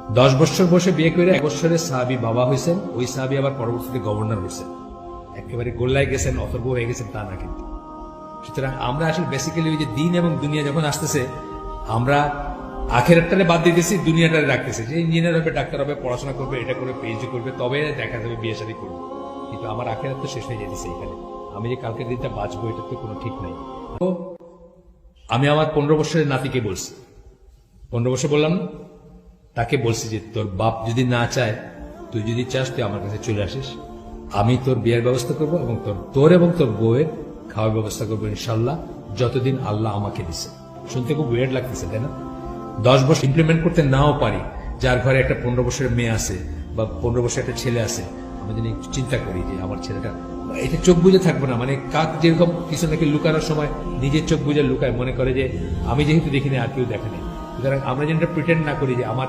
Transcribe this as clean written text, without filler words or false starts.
10 বছর বসে বিয়ে করে 1 বছরের সাহাবী বাবা হয়েছেন, ওই সাহাবী আবার পরবর্তীতে গভর্নর হয়েছেন, একেবারে গোল্লায় গেছেন, অথর্ব হয়ে গেছেন তা না কিন্তু। সুতরাং আমরা আসলে বেসিক্যালি ওই যে দিন এবং দুনিয়া যখন আসতেছে, আমরা আখেরাতটারে বাদ দিতেছি, দুনিয়াটারে রাখতেছি, যে ইঞ্জিনিয়ার হবে, ডাক্তার হবে, পড়াশোনা করবে, এটা করে পিএইচডি করবে, তবে দেখা যাবে বিয়ে শাদী করবে। কিন্তু আমার আখেরাত তো শেষ হয়ে যেতেছে এখানে। আমি যে কালকের দিনটা বাঁচবো এটা তো কোনো ঠিক নাই। তো আমি আমার 15 বছরের নাতিকে বলছি, 15 বছর বললাম না, তাকে বলছি যে তোর বাপ যদি না চায়, তুই যদি চাস তুই আমার কাছে চলে আসিস, আমি তোর বিয়ের ব্যবস্থা করবো এবং তোর এবং তোর বউয়ের খাওয়ার ব্যবস্থা করবো ইনশাল্লাহ, যতদিন আল্লাহ আমাকে দিছে। শুনতে খুব ওয়েড লাগতেছে তাই না? 10 বছর ইমপ্লিমেন্ট করতে নাও পারি, যার ঘরে একটা 15 বছরের মেয়ে আছে বা 15 বছরের একটা ছেলে আছে, আমি যদি একটু চিন্তা করি যে আমার ছেলেটা, এটা চোখ বুঝে থাকবো না, মানে কাক যেরকম কিছু নাকি লুকানোর সময় নিজের চোখ বুঝে লুকায়, মনে করে যে আমি যেহেতু দেখিনি আর কেউ দেখে নেই। সুতরাং আমরা যেন প্রিটেন্ড না করি যে আমার